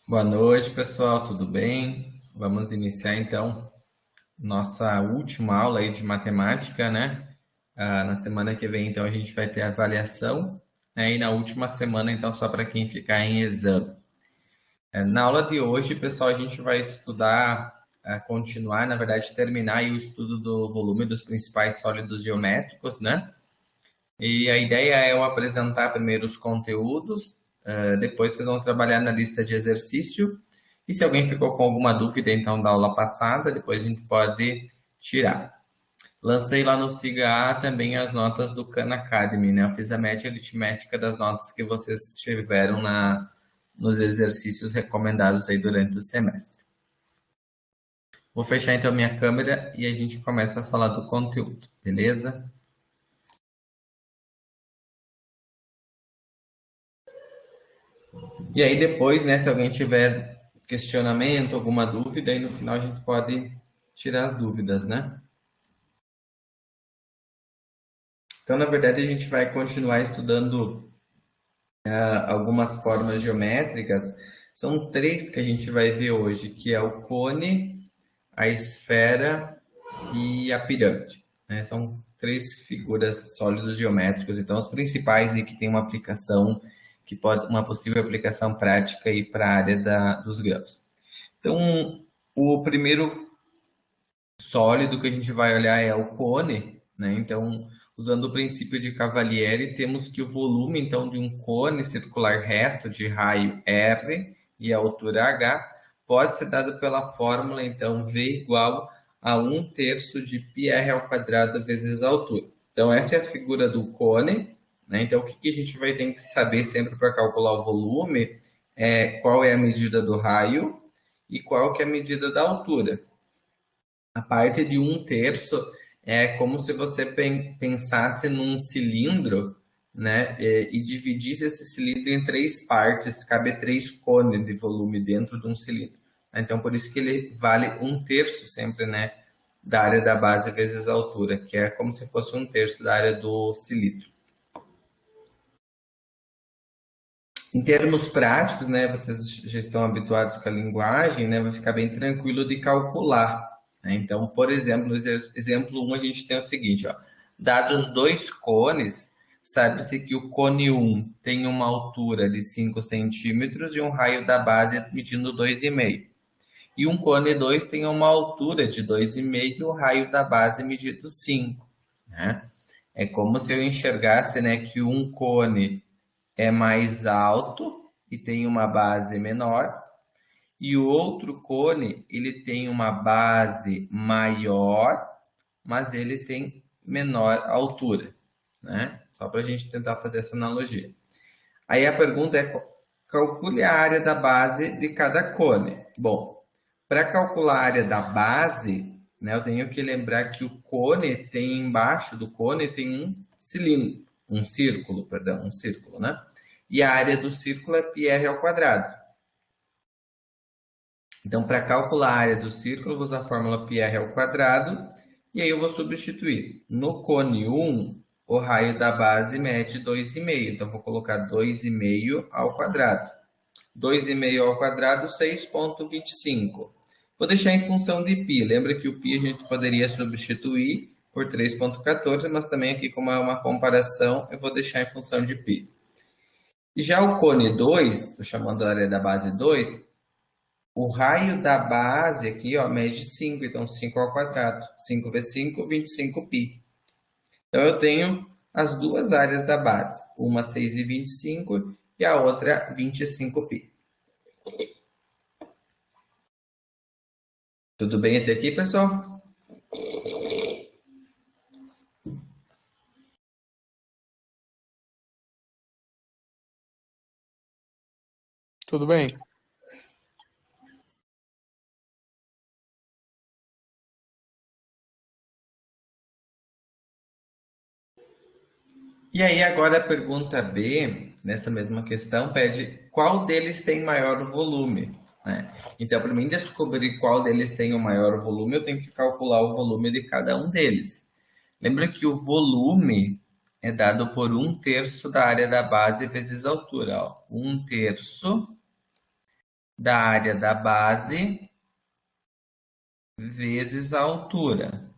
Boa noite, pessoal, tudo bem? Vamos iniciar então nossa última aula aí de matemática, né? Na semana que vem, então, a gente vai ter avaliação, né? E na última semana, então, só para quem ficar em exame. Na aula de hoje, pessoal, a gente vai estudar, continuar, na verdade, terminar aí o estudo do volume dos principais sólidos geométricos, né? E a ideia é eu apresentar primeiro os conteúdos, depois vocês vão trabalhar na lista de exercício. E se alguém ficou com alguma dúvida, então, da aula passada, depois a gente pode tirar. Lancei lá no SIGA também as notas do Khan Academy, né? Eu fiz a média aritmética das notas que vocês tiveram nos exercícios recomendados aí durante o semestre. Vou fechar então minha câmera e a gente começa a falar do conteúdo, beleza? E aí depois, né, se alguém tiver questionamento, alguma dúvida, aí no final a gente pode tirar as dúvidas, né? Então, na verdade, a gente vai continuar estudando algumas formas geométricas. São três que a gente vai ver hoje, que é o cone, a esfera e a pirâmide, né? São três figuras sólidos geométricos, então os principais e que tem uma aplicação que pode uma possível aplicação prática aí para a área dos grãos. Então, o primeiro sólido que a gente vai olhar é o cone, né? Então, usando o princípio de Cavalieri, temos que o volume então de um cone circular reto de raio R e altura H pode ser dado pela fórmula então V igual a 1/3 de πr ao quadrado vezes a altura. Então, essa é a figura do cone, né? Então, o que a gente vai ter que saber sempre para calcular o volume é qual é a medida do raio e qual que é a medida da altura. A parte de 1/3 é como se você pensasse num cilindro, né, e dividisse esse cilindro em três partes, cabe 3 cones de volume dentro de um cilindro. Então, por isso que ele vale 1/3 sempre, né, da área da base vezes a altura, que é como se fosse 1/3 da área do cilindro. Em termos práticos, né, vocês já estão habituados com a linguagem, né, vai ficar bem tranquilo de calcular, né? Então, por exemplo, no exemplo 1 a gente tem o seguinte, ó, dados dois cones, sabe-se que o cone 1 tem uma altura de 5 centímetros e um raio da base medindo 2,5. E um cone 2 tem uma altura de 2,5 e o raio da base medindo 5, né? É como se eu enxergasse, né, que um cone é mais alto e tem uma base menor, e o outro cone ele tem uma base maior, mas ele tem menor altura, né? Só para a gente tentar fazer essa analogia. Aí a pergunta é: calcule a área da base de cada cone. Bom, para calcular a área da base, né, eu tenho que lembrar que o cone tem embaixo do cone tem um cilindro, um círculo, perdão, um círculo, né? E a área do círculo é πr ao quadrado. Então, para calcular a área do círculo, eu vou usar a fórmula πr ao quadrado, e aí eu vou substituir. No cone 1, o raio da base mede 2,5, então vou colocar 2,5 ao quadrado. 2,5 ao quadrado, 6,25. Vou deixar em função de π. Lembra que o π a gente poderia substituir por 3,14, mas também aqui, como é uma comparação, eu vou deixar em função de π. E já o cone 2, estou chamando a área da base 2, o raio da base aqui, ó, mede 5, então 5 ao quadrado. 5 vezes 5, 25π. Então eu tenho as duas áreas da base, uma 6,25 e a outra 25π. Tudo bem até aqui, pessoal? Tudo bem? E aí agora a pergunta B, nessa mesma questão, pede qual deles tem maior volume, né? Então, para mim descobrir qual deles tem o maior volume, eu tenho que calcular o volume de cada um deles. Lembra que o volume é dado por 1/3 da área da base vezes a altura, ó. 1/3 da área da base vezes a altura,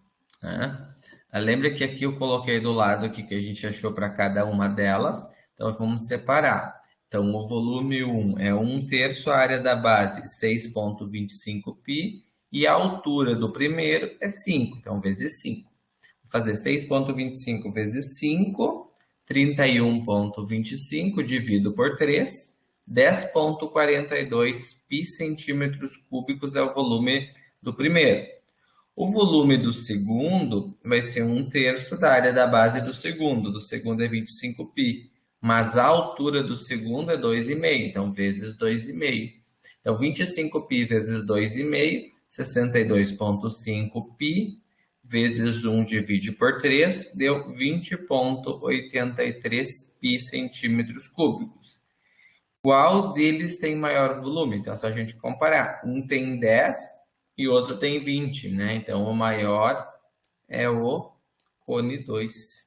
né? Lembra que aqui eu coloquei do lado aqui que a gente achou para cada uma delas, então vamos separar. Então, o volume 1 é 1/3 a área da base, 6,25π, e a altura do primeiro é 5, então vezes 5. Vou fazer 6,25 vezes 5, 31,25, divido por 3, 10,42 π centímetros cúbicos é o volume do primeiro. O volume do segundo vai ser 1/3 da área da base do segundo. Do segundo é 25π. Mas a altura do segundo é 2,5. Então, vezes 2,5. Então, 25π vezes 2,5, 62,5π. Vezes 1 divide por 3, deu 20,83 π centímetros cúbicos. Qual deles tem maior volume? Então, é só a gente comparar. Um tem 10 e o outro tem 20, né? Então, o maior é o cone 2.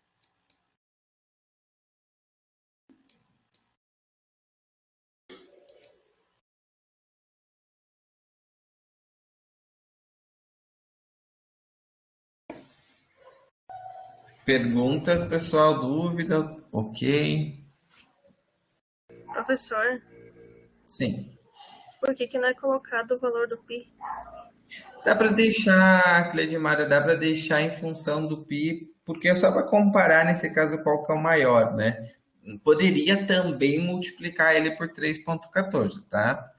Perguntas, pessoal? Dúvida? Ok? Professor, Sim. por que não é colocado o valor do PI? Dá para deixar, Cleidmara, dá para deixar em função do PI, porque é só para comparar, nesse caso, qual que é o maior, né? Poderia também multiplicar ele por 3,14, tá?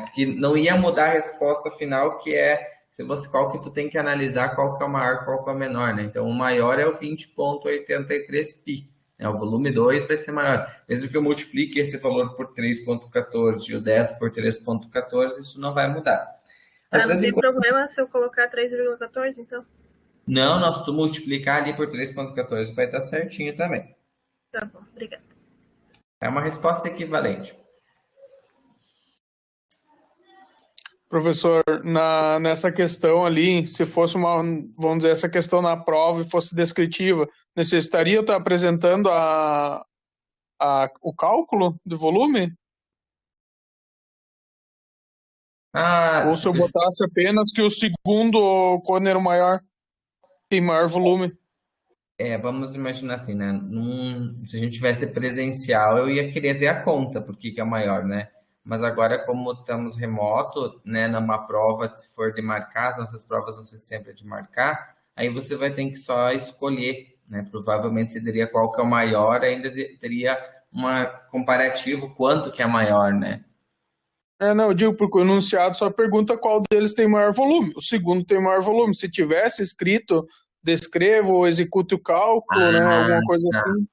Porque não ia mudar a resposta final, que é se você, qual que tu tem que analisar qual que é o maior, qual que é o menor, né? Então, o maior é o 20,83π, né? O volume 2 vai ser maior. Mesmo que eu multiplique esse valor por 3,14 e o 10 por 3,14, isso não vai mudar. Às Não vezes, tem problema se eu colocar 3,14, então? não, nós tu multiplicar ali por 3,14 vai dar certinho também. Tá bom, obrigada. É uma resposta equivalente. Professor, nessa questão ali, se fosse vamos dizer, essa questão na prova e fosse descritiva, necessitaria eu estar apresentando o cálculo de volume? Ou se eu botasse apenas que o segundo cone era o maior, tem maior volume? Vamos imaginar assim, né? Se a gente tivesse presencial, eu ia querer ver a conta, porque que é maior, né? Mas agora, como estamos remoto, né, numa prova, se for de marcar, as nossas provas vão ser sempre de marcar, aí você vai ter que só escolher, né? Provavelmente você teria qual que é o maior, ainda teria uma comparativo quanto que é maior, né? Não, eu digo porque o enunciado só pergunta qual deles tem maior volume. O segundo tem maior volume. Se tivesse escrito, descreva ou execute o cálculo, né? Alguma coisa assim.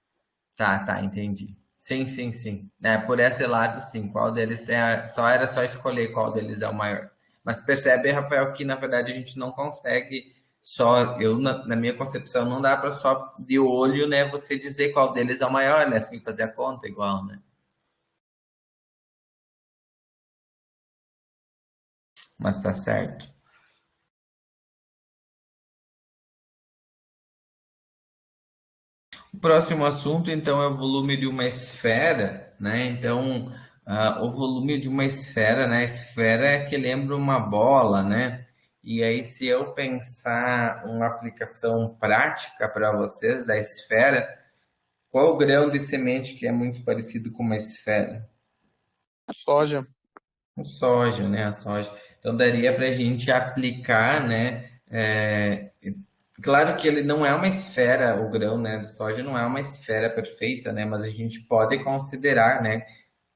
Tá, entendi. Sim, sim, sim. Por esse lado, sim. Qual deles tem só era só escolher qual deles é o maior. Mas percebe, Rafael, que na verdade a gente não consegue só, na minha concepção, não dá para só de olho, né, você dizer qual deles é o maior, né? Você tem que fazer a conta igual, né? Mas tá certo. O próximo assunto, então, é o volume de uma esfera, né? Então, o volume de uma esfera, né? Esfera é que lembra uma bola, né? E aí, se eu pensar uma aplicação prática para vocês da esfera, qual o grão de semente que é muito parecido com uma esfera? Soja. O soja, né? A soja. Então daria para a gente aplicar, né? Claro que ele não é uma esfera, o grão, né, de soja não é uma esfera perfeita, né? Mas a gente pode considerar, né,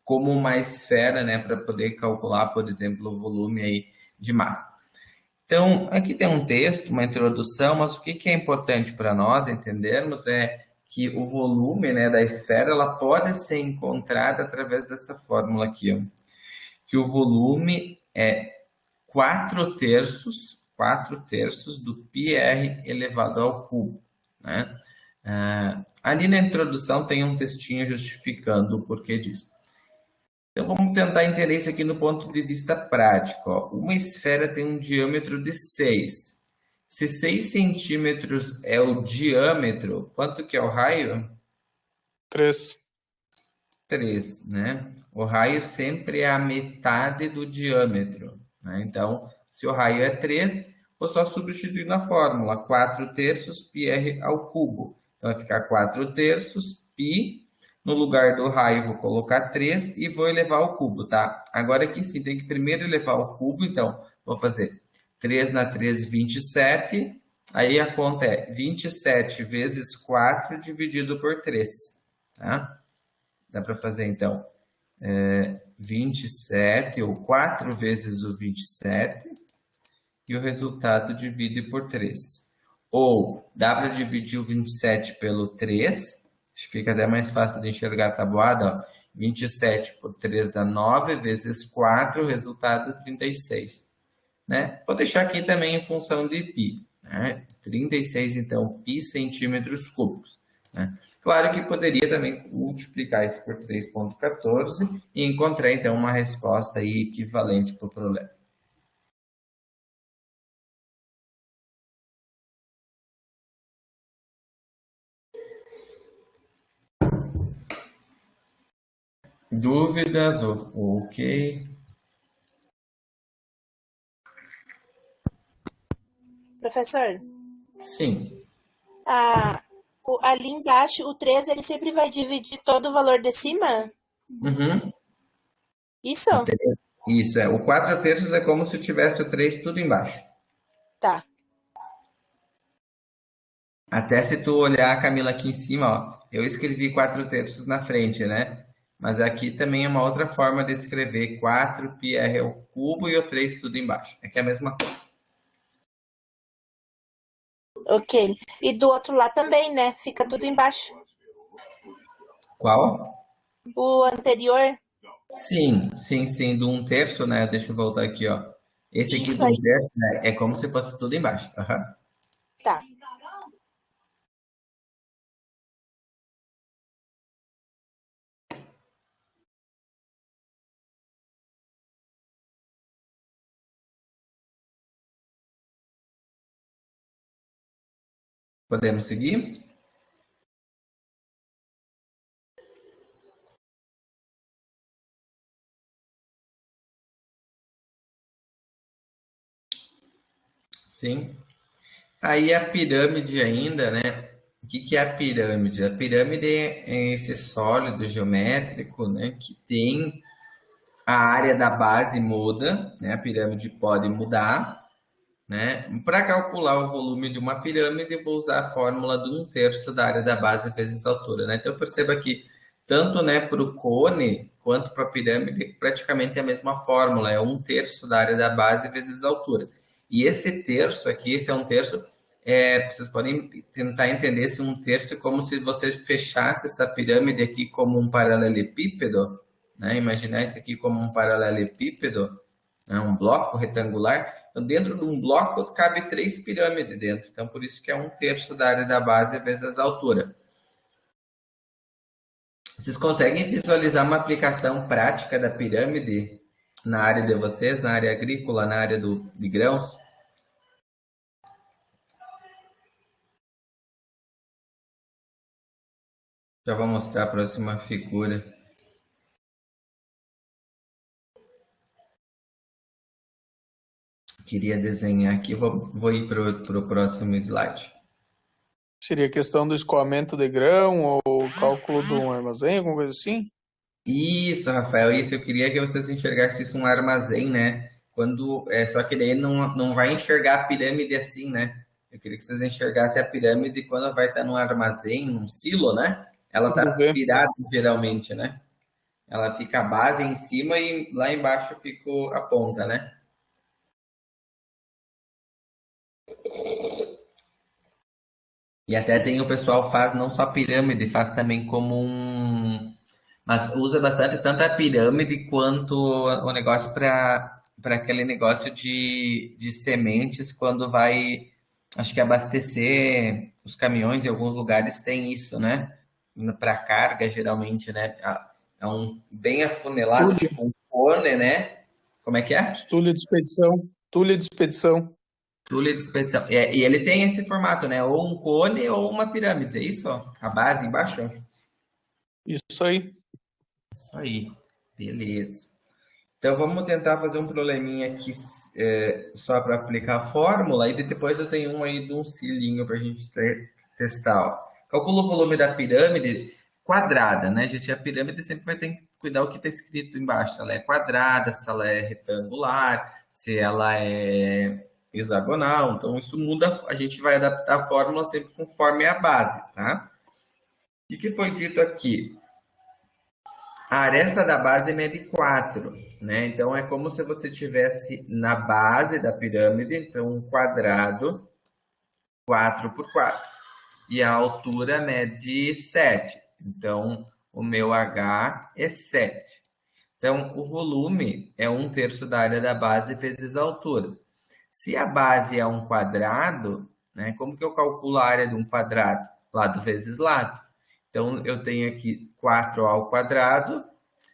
como uma esfera, né, para poder calcular, por exemplo, o volume aí de massa. Então, aqui tem um texto, uma introdução, mas o que que é importante para nós entendermos é que o volume, né, da esfera, ela pode ser encontrada através dessa fórmula aqui, ó, que o volume é 4/3 do πr elevado ao cubo, né? Ali na introdução tem um textinho justificando o porquê disso. Então vamos tentar entender isso aqui no ponto de vista prático. Ó. Uma esfera tem um diâmetro de 6. Se 6 centímetros é o diâmetro, quanto que é o raio? 3. 3, né? O raio sempre é a metade do diâmetro, né? Então, se o raio é 3, vou só substituir na fórmula. 4 terços πr ao cubo. Então, vai ficar 4 terços π. No lugar do raio, vou colocar 3 e vou elevar ao cubo, tá? Agora aqui sim, tem que primeiro elevar ao cubo. Então, vou fazer 3 na 3, 27. Aí a conta é 27 vezes 4 dividido por 3, tá? Dá para fazer, então, 27, ou 4 vezes o 27, e o resultado divide por 3. Ou dá para dividir o 27 pelo 3, fica até mais fácil de enxergar a tabuada, ó. 27 por 3 dá 9, vezes 4, resultado 36. Né? Vou deixar aqui também em função de π. Né? 36, então, π centímetros cúbicos. Né? Claro que poderia também multiplicar isso por 3,14 e encontrar, então, uma resposta aí equivalente para o problema. Dúvidas? Ok. Professor, Sim. ali embaixo, o 3, ele sempre vai dividir todo o valor de cima? Uhum. Isso? Isso, o 4 terços é como se tivesse o 3 tudo embaixo. Tá. Até se tu olhar, Camila, aqui em cima, ó, eu escrevi 4 terços na frente, né? Mas aqui também é uma outra forma de escrever 4 πr ao cubo e o 3 tudo embaixo. É que é a mesma coisa. Ok. E do outro lado também, né? Fica tudo embaixo. Qual? O anterior. Sim, sim, sim, do 1 terço, né? Deixa eu voltar aqui, ó. Esse aqui Isso do 1 aí. terço, né? É como se fosse tudo embaixo. Aham. Tá. Podemos seguir? Sim. Aí a pirâmide ainda, né? O que que é a pirâmide? A pirâmide é esse sólido geométrico, né? Que tem a área da base muda, né? A pirâmide pode mudar, né? Para calcular o volume de uma pirâmide, eu vou usar a fórmula de 1 terço da área da base vezes a altura, né? Então perceba que tanto, né, para o cone quanto para a pirâmide, praticamente é a mesma fórmula, é 1 terço da área da base vezes a altura. E esse terço aqui, esse é 1 terço, vocês podem tentar entender esse 1 terço como se você fechasse essa pirâmide aqui como um paralelepípedo, né? Imaginar isso aqui como um paralelepípedo, né? Um bloco retangular. Então, dentro de um bloco cabe 3 pirâmides dentro. Então, por isso que é 1 terço da área da base vezes a altura. Vocês conseguem visualizar uma aplicação prática da pirâmide na área de vocês, na área agrícola, na área de grãos? Já vou mostrar a próxima figura. Queria desenhar aqui, vou ir para o próximo slide. Seria questão do escoamento de grão ou cálculo de um armazém, alguma coisa assim? Isso, Rafael, isso. Eu queria que vocês enxergassem isso um armazém, né? Só que daí não vai enxergar a pirâmide assim, né? Eu queria que vocês enxergassem a pirâmide quando vai estar num armazém, num silo, né? Ela tá Vamos ver. virada geralmente, né? Ela fica a base em cima e lá embaixo fica a ponta, né? E até tem o pessoal faz não só pirâmide, faz também como mas usa bastante tanto a pirâmide quanto o negócio para aquele negócio de sementes quando vai, acho que abastecer os caminhões em alguns lugares tem isso, né? Para carga, geralmente, né? É um bem afunilado, Tulha. tipo um cone, né? Como é que é? Tulha de expedição. Tulha de expedição. Tulha de expedição. E ele tem esse formato, né? Ou um cone ou uma pirâmide, é isso? A base embaixo? Isso aí. Isso aí. Beleza. Então, vamos tentar fazer um probleminha aqui só para aplicar a fórmula, e depois eu tenho um aí de um cilinho para a gente testar. Ó. Calcula o volume da pirâmide quadrada, né, gente? A pirâmide sempre vai ter que cuidar o que está escrito embaixo. Se ela é quadrada, se ela é retangular, se ela é hexagonal. Então, isso muda, a gente vai adaptar a fórmula sempre conforme a base, tá? O que foi dito aqui? A aresta da base mede 4, né? Então, é como se você tivesse na base da pirâmide, então, um quadrado, 4 por 4. E a altura mede 7. Então, o meu H é 7. Então, o volume é 1/3 da área da base vezes a altura. Se a base é um quadrado, né? Como que eu calculo a área de um quadrado? Lado vezes lado. Então, eu tenho aqui 4 ao quadrado,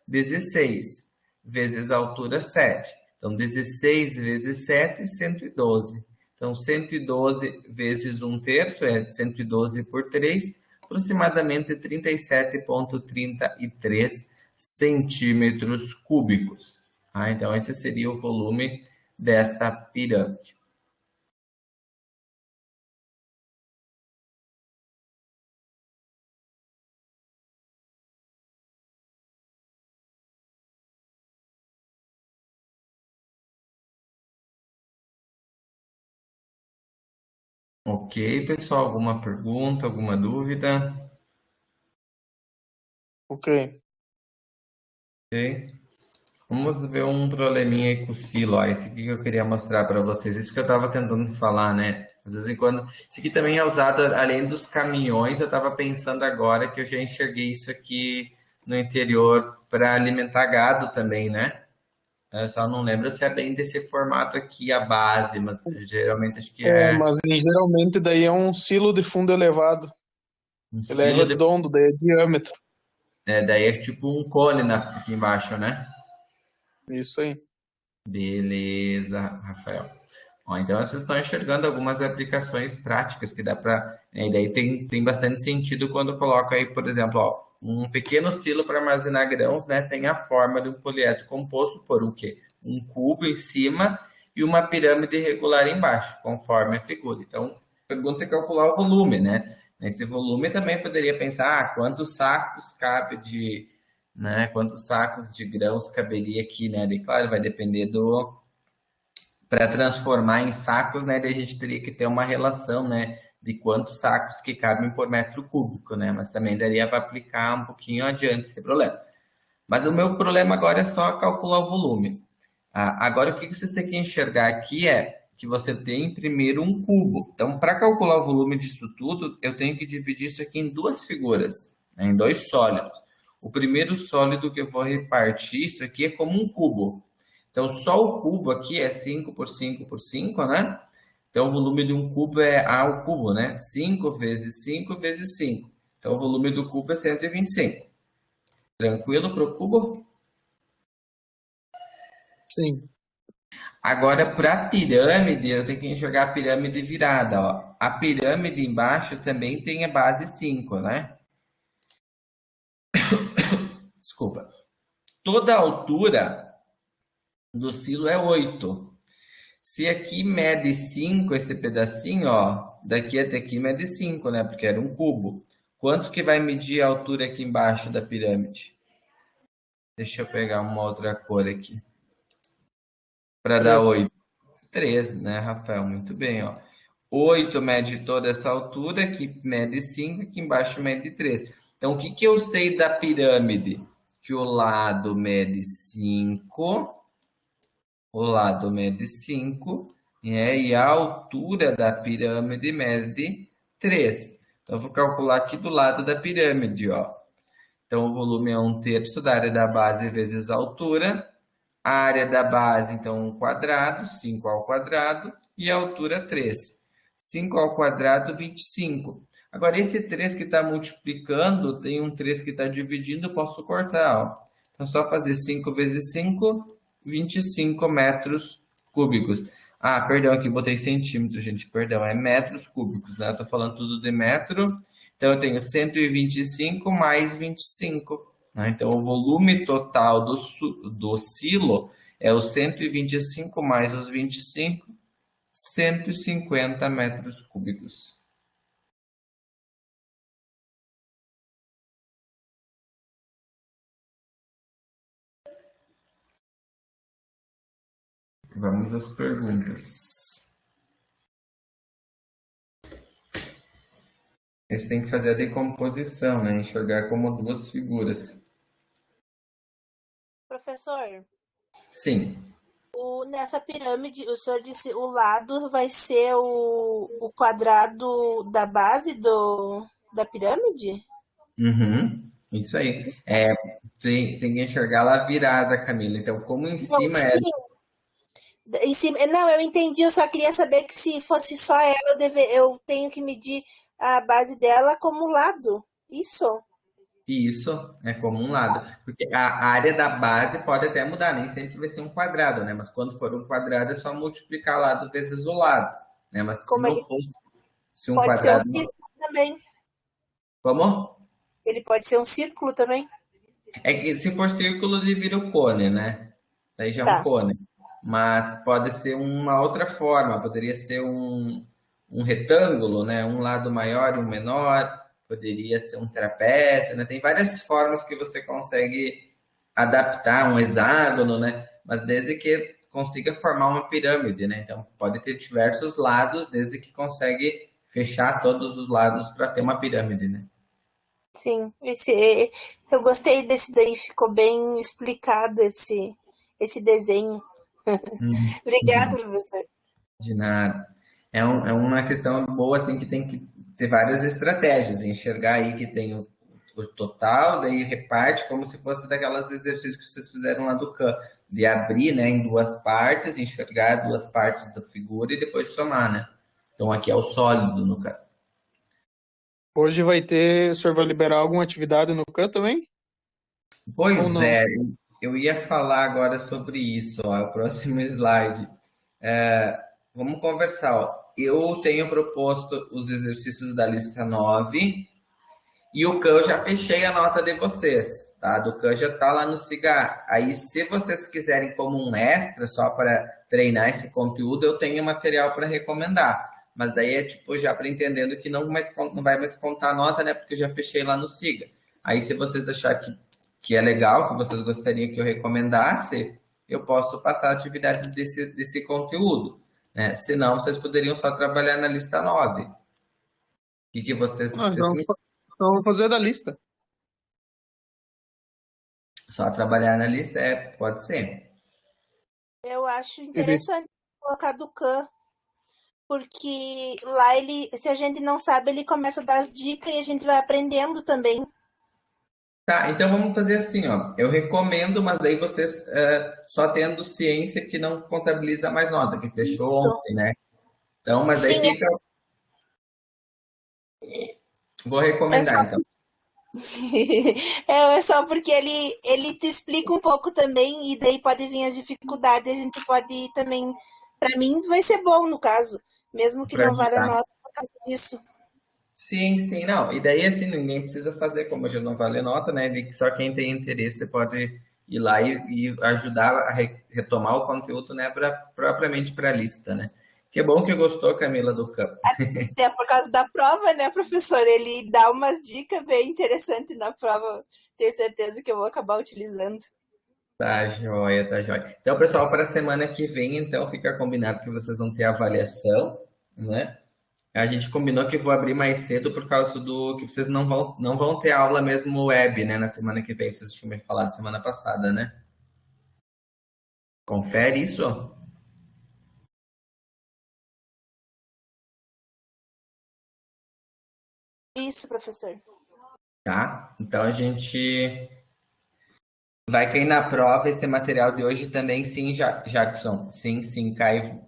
16, vezes a altura 7. Então, 16 vezes 7, 112. Então, 112 vezes 1/3 é 112 por 3, aproximadamente 37,33 centímetros cúbicos. Tá? Então, esse seria o volume desta pirâmide. Ok, pessoal, alguma pergunta, alguma dúvida? Ok. Ok. Vamos ver um probleminha aí com o silo. Ó. Esse aqui que eu queria mostrar para vocês. Isso que eu estava tentando falar, né? Às vezes em quando. Isso aqui também é usado além dos caminhões. Eu estava pensando agora que eu já enxerguei isso aqui no interior para alimentar gado também, né? Eu só não lembro se é bem desse formato aqui a base, mas geralmente acho que é Mas geralmente daí é um silo de fundo elevado. um Ele é silo de. redondo, daí é diâmetro. Daí é tipo um cone aqui embaixo, né? Isso aí. Beleza, Rafael. Ó, então vocês estão enxergando algumas aplicações práticas que dá para. E daí tem bastante sentido quando coloca aí, por exemplo, ó, um pequeno silo para armazenar grãos, né? Tem a forma de um poliedro composto por um quê? Um cubo em cima e uma pirâmide irregular embaixo, conforme a figura. Então, a pergunta é calcular o volume, né? Nesse volume também poderia pensar, quantos sacos cabe de, né? Quantos sacos de grãos caberia aqui, né? E claro, vai depender do para transformar em sacos, né? Daí a gente teria que ter uma relação, né? De quantos sacos que cabem por metro cúbico, né? Mas também daria para aplicar um pouquinho adiante esse problema. Mas o meu problema agora é só calcular o volume. Agora, o que vocês têm que enxergar aqui é que você tem primeiro um cubo. Então, para calcular o volume disso tudo, eu tenho que dividir isso aqui em duas figuras, né? Em dois sólidos. O primeiro sólido que eu vou repartir isso aqui é como um cubo. Então, só o cubo aqui é 5 por 5 por 5, né? Então, o volume de um cubo é A ao cubo, né? 5 vezes 5 vezes 5. Então, o volume do cubo é 125. Tranquilo para o cubo? Sim. Agora, para a pirâmide, eu tenho que enxergar a pirâmide virada, ó. A pirâmide embaixo também tem a base 5, né? Desculpa. Toda a altura do silo é 8. Se aqui mede 5 esse pedacinho, ó, daqui até aqui mede 5, né? Porque era um cubo. Quanto que vai medir a altura aqui embaixo da pirâmide? Deixa eu pegar uma outra cor aqui. Para dar 8. 3, né, Rafael? Muito bem, ó. 8 mede toda essa altura, aqui mede 5, aqui embaixo mede 3. Então, o que que eu sei da pirâmide? Que o lado mede 5, o lado mede 5, e a altura da pirâmide mede 3. Então, eu vou calcular aqui do lado da pirâmide, ó. Então, o volume é 1/3 da área da base vezes a altura. A área da base, então, 1 quadrado, 5 ao quadrado, e a altura 3. 5 ao quadrado, 25. Agora, esse 3 que está multiplicando, tem um 3 que está dividindo, posso cortar, ó. Então, só fazer 5 vezes 5, 25 metros cúbicos. Ah, perdão, aqui botei centímetros, gente, perdão, é metros cúbicos, né? Eu tô falando tudo de metro, então eu tenho 125 mais 25, né? Então, o volume total do silo é os 125 mais os 25, 150 metros cúbicos. Vamos às perguntas. Esse tem que fazer a decomposição, né? Enxergar como duas figuras. Professor, Sim. nessa pirâmide, o senhor disse o lado vai ser o quadrado da base da pirâmide? Uhum. Isso aí. Tem que enxergar lá virada, Camila. Então, como em Não, cima é. sim. Em cima, não, eu entendi, eu só queria saber que se fosse só ela, eu tenho que medir a base dela como lado. Isso? Isso é como um lado. Porque a área da base pode até mudar, nem sempre vai ser um quadrado, né? Mas quando for um quadrado é só multiplicar lado vezes o lado, né? Mas se Como não ele fosse se um pode ser um quadrado. círculo também. Como? Ele pode ser um círculo também. É que se for círculo, ele vira o cone, né? Daí já é um Tá. cone. Mas pode ser uma outra forma, poderia ser um retângulo, né? Um lado maior e um menor, poderia ser um trapézio, né? Tem várias formas que você consegue adaptar um hexágono, né? Mas desde que consiga formar uma pirâmide, né? Então pode ter diversos lados, desde que consegue fechar todos os lados para ter uma pirâmide, né? Sim, eu gostei desse daí, ficou bem explicado esse desenho. Obrigada, Uhum. professor. De nada. É uma questão boa, assim, que tem que ter várias estratégias. Enxergar aí que tem o total, daí reparte como se fosse daquelas exercícios que vocês fizeram lá do CAM, de abrir, né, em duas partes, enxergar duas partes da figura e depois somar, né? Então aqui é o sólido, no caso. Hoje vai ter, o senhor vai liberar alguma atividade no CAN também? Ou Pois não? é, eu ia falar agora sobre isso, ó, é o próximo slide. Vamos conversar, ó. Eu tenho proposto os exercícios da lista 9 e o CAN eu já fechei a nota de vocês, tá? Do CAN já tá lá no Cigar. Aí, se vocês quiserem como um extra, só para treinar esse conteúdo, eu tenho material para recomendar. Mas daí é tipo já para entendendo que não vai mais contar a nota, né? Porque eu já fechei lá no Siga. Aí, se vocês acharem que é legal, que vocês gostariam que eu recomendasse, eu posso passar atividades desse conteúdo, né? Se não, vocês poderiam só trabalhar na lista 9. O que Ah, vocês então eu vou fazer da lista. só trabalhar na lista? Pode ser. Eu acho Ele, interessante colocar do Khan, porque lá ele, se a gente não sabe, ele começa a dar as dicas e a gente vai aprendendo também. Tá, então vamos fazer assim, ó. Eu recomendo, mas daí vocês só tendo ciência que não contabiliza mais nota, que fechou Isso. ontem, né? Então, mas daí Sim, fica. Vou é recomendar, só, então. é só porque ele te explica um pouco também, e daí pode vir as dificuldades, a gente pode também. Para mim, vai ser bom no caso, mesmo que Para não valha a ajudar. nota por causa disso. Sim, sim, não. E daí, assim, ninguém precisa fazer, como já não vale nota, né? De que só quem tem interesse pode ir lá e ajudar a retomar o conteúdo, né? Propriamente para a lista, né? Que bom que gostou, Camila, do campo. Até por causa da prova, né, professor? Ele dá umas dicas bem interessantes na prova. Tenho certeza que eu vou acabar utilizando. Tá joia, tá joia. Então, pessoal, para a semana que vem, então, fica combinado que vocês vão ter avaliação, né? A gente combinou que eu vou abrir mais cedo por causa do que vocês não vão ter aula mesmo web, né, na semana que vem. Vocês tinham me falado semana passada, né? Confere isso, Isso, professor. tá? Então a gente vai cair na prova. Esse material de hoje também, sim, Jackson. Sim, sim, cai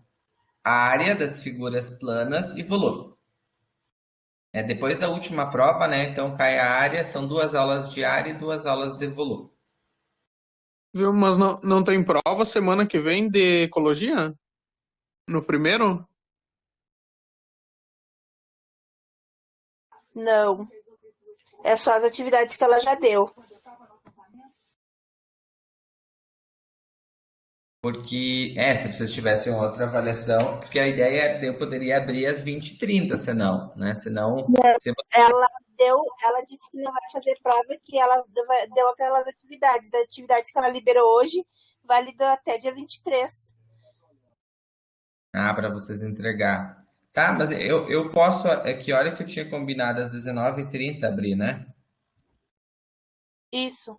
a área das figuras planas e volume. É depois da última prova, né? Então cai a área, são 2 aulas de área e 2 aulas de volume. viu? Mas não tem prova semana que vem de ecologia? No primeiro? Não. É só as atividades que ela já deu. Porque, se vocês tivessem outra avaliação, porque a ideia é eu poderia abrir às 20h30, senão, né? Senão, se você. Ela ela disse que não vai fazer prova, que ela deu aquelas atividades, das atividades que ela liberou hoje, válido até dia 23. Ah, para vocês entregar. Tá, mas eu posso. É que hora que eu tinha combinado às 19h30 abrir, né? Isso.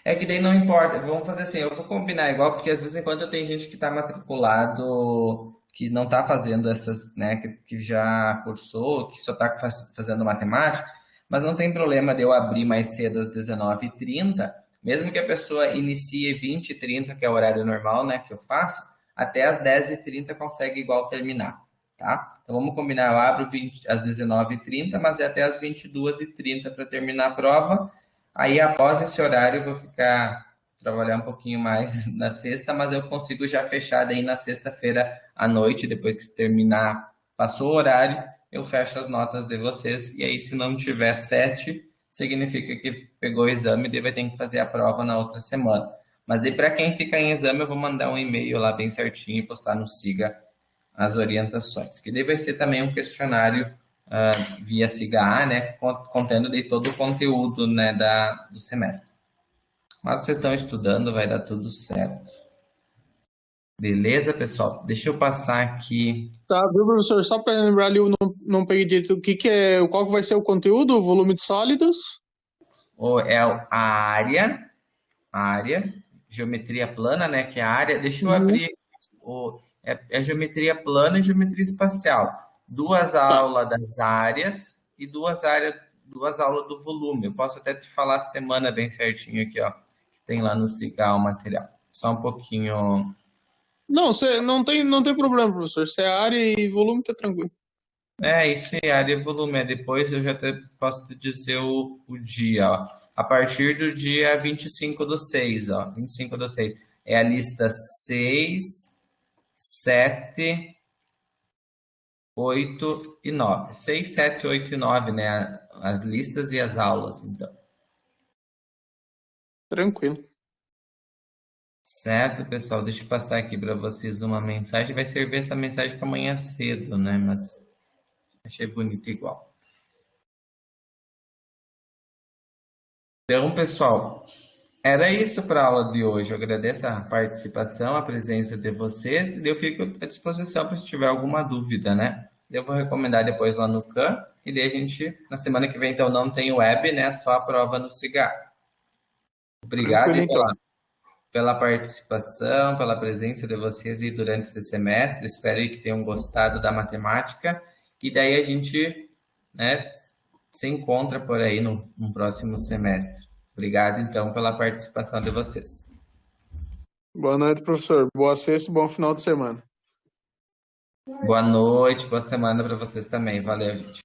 É que daí não importa. Vamos fazer assim, eu vou combinar igual, porque às vezes enquanto tem gente que está matriculado, que não está fazendo essas, né, que já cursou, que só está fazendo matemática, mas não tem problema de eu abrir mais cedo às 19h30, mesmo que a pessoa inicie 20h30, que é o horário normal, né, que eu faço, até às 10h30 consegue igual terminar, tá? Então vamos combinar, eu abro às 19h30, mas é até às 22h30 para terminar a prova. Aí, após esse horário, eu vou ficar trabalhar um pouquinho mais na sexta, mas eu consigo já fechar daí na sexta-feira à noite, depois que terminar, passou o horário, eu fecho as notas de vocês. E aí, se não tiver 7, significa que pegou o exame e daí vai ter que fazer a prova na outra semana. Mas daí, para quem fica em exame, eu vou mandar um e-mail lá bem certinho e postar no Siga as orientações. Que daí vai ser também um questionário via SIGA, né, contendo de todo o conteúdo, né, do semestre. Mas vocês estão estudando, vai dar tudo certo. Beleza, pessoal? Deixa eu passar aqui. Tá, viu, professor? Só para lembrar ali, eu não peguei direito. Qual que vai ser o conteúdo? O volume de sólidos? É a área, geometria plana, né, que é a área. Deixa eu abrir é geometria plana e geometria espacial. Duas aulas das áreas e duas aulas do volume. Eu posso até te falar a semana bem certinho aqui, ó. Tem lá no Cigal o material. Só um pouquinho. Não, não tem problema, professor. Se é área e volume, tá tranquilo. Isso é área e volume. Depois eu já até posso te dizer o dia, ó. A partir do dia 25/6, ó. 25/6. É a lista 6, 7, 8 e 9. 6, 7, 8 e 9, né? As listas e as aulas, então. Tranquilo. Certo, pessoal? Deixa eu passar aqui para vocês uma mensagem. Vai servir essa mensagem para amanhã cedo, né? Mas achei bonito igual. Então, pessoal, era isso para a aula de hoje. Eu agradeço a participação, a presença de vocês e eu fico à disposição para se tiver alguma dúvida, né? Eu vou recomendar depois lá no CAM e daí a gente, na semana que vem, então, não tem web, né? Só a prova no Cigar. Obrigado Tranquilo, então. pela participação, pela presença de vocês aí durante esse semestre. Espero que tenham gostado da matemática e daí a gente, né, se encontra por aí no próximo semestre. Obrigado, então, pela participação de vocês. Boa noite, professor. Boa sexta e bom final de semana. Boa noite, boa semana para vocês também. Valeu, gente.